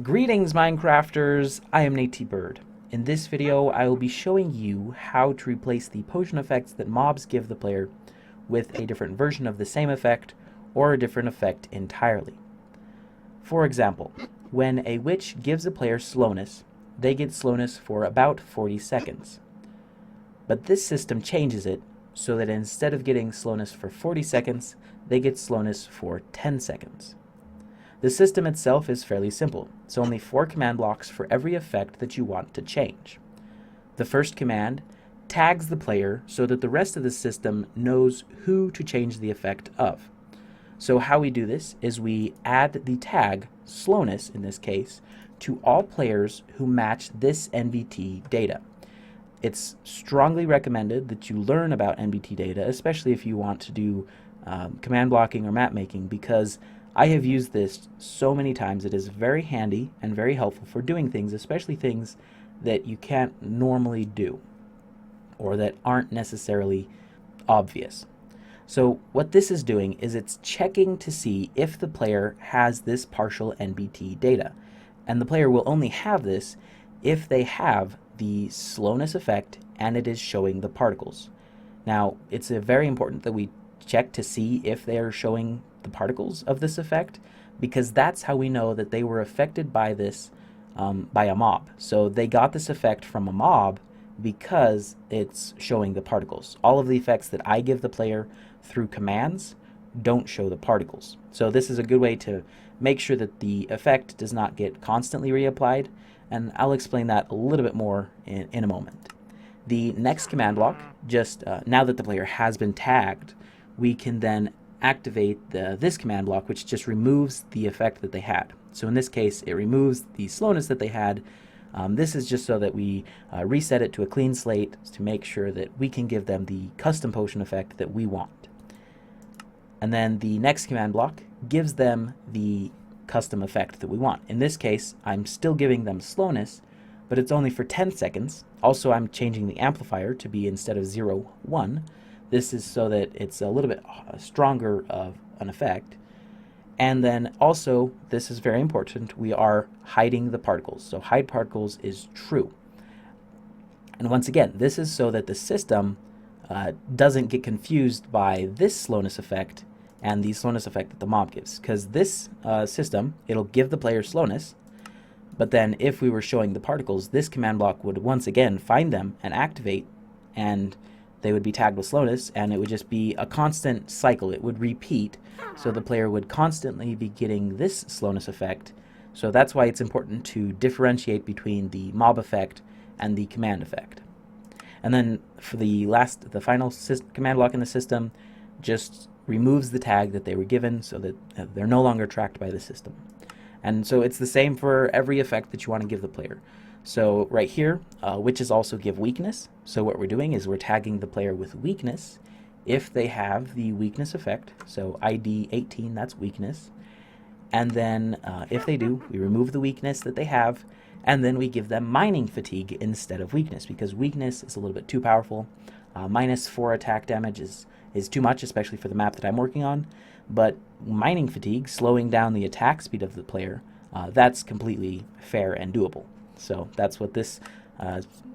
Greetings Minecrafters, I am Nate Bird. In this video I will be showing you how to replace the potion effects that mobs give the player with a different version of the same effect or a different effect entirely. For example, when a witch gives a player slowness, they get slowness for about 40 seconds. But this system changes it so that instead of getting slowness for 40 seconds, they get slowness for 10 seconds. The system itself is fairly simple. It's only 4 command blocks for every effect that you want to change. The first command tags the player so that the rest of the system knows who to change the effect of. So how we do this is we add the tag, slowness in this case, to all players who match this NBT data. It's strongly recommended that you learn about NBT data, especially if you want to do command blocking or map making, because I have used this so many times. It is very handy and very helpful for doing things, especially things that you can't normally do or that aren't necessarily obvious. So what this is doing is it's checking to see if the player has this partial NBT data. And the player will only have this if they have the slowness effect and it is showing the particles. Now, it's very important that we check to see if they are showing the particles of this effect, because that's how we know that they were affected by this by a mob. So they got this effect from a mob because it's showing the particles. All of the effects that I give the player through commands don't show the particles. So this is a good way to make sure that the effect does not get constantly reapplied, and I'll explain that a little bit more in a moment. The next command block, just now that the player has been tagged, we can then activate this command block, which just removes the effect that they had. So in this case, it removes the slowness that they had. This is just so that we reset it to a clean slate to make sure that we can give them the custom potion effect that we want. And then the next command block gives them the custom effect that we want. In this case, I'm still giving them slowness, but it's only for 10 seconds. Also, I'm changing the amplifier to be, instead of 0, 1. This is so that it's a little bit stronger of an effect. And then also, this is very important, we are hiding the particles. So hide particles is true. And once again, this is so that the system doesn't get confused by this slowness effect and the slowness effect that the mob gives. Because this system, it'll give the player slowness, but then if we were showing the particles, this command block would once again find them and activate, and they would be tagged with slowness, and it would just be a constant cycle. It would repeat, so the player would constantly be getting this slowness effect. So that's why it's important to differentiate between the mob effect and the command effect. And then for the final command block in the system, just removes the tag that they were given so that they're no longer tracked by the system. And so it's the same for every effect that you want to give the player. So right here, witches also give weakness. So what we're doing is we're tagging the player with weakness if they have the weakness effect. So ID 18, that's weakness. And then if they do, we remove the weakness that they have, and then we give them mining fatigue instead of weakness, because weakness is a little bit too powerful. -4 attack damage is too much, especially for the map that I'm working on. But mining fatigue, slowing down the attack speed of the player, that's completely fair and doable. So that's what this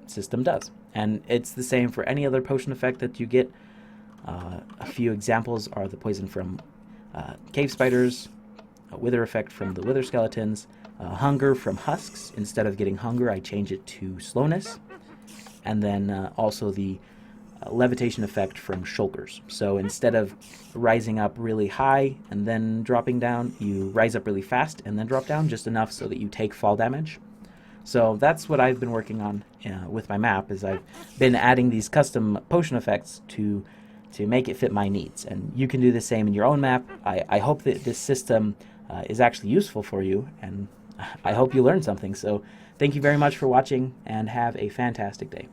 system does. And it's the same for any other potion effect that you get. A few examples are the poison from cave spiders, a wither effect from the wither skeletons, hunger from husks. Instead of getting hunger, I change it to slowness. And then also the levitation effect from shulkers. So instead of rising up really high and then dropping down, you rise up really fast and then drop down just enough so that you take fall damage. So that's what I've been working on with my map, is I've been adding these custom potion effects to make it fit my needs. And you can do the same in your own map. I hope that this system is actually useful for you, and I hope you learned something. So thank you very much for watching, and have a fantastic day.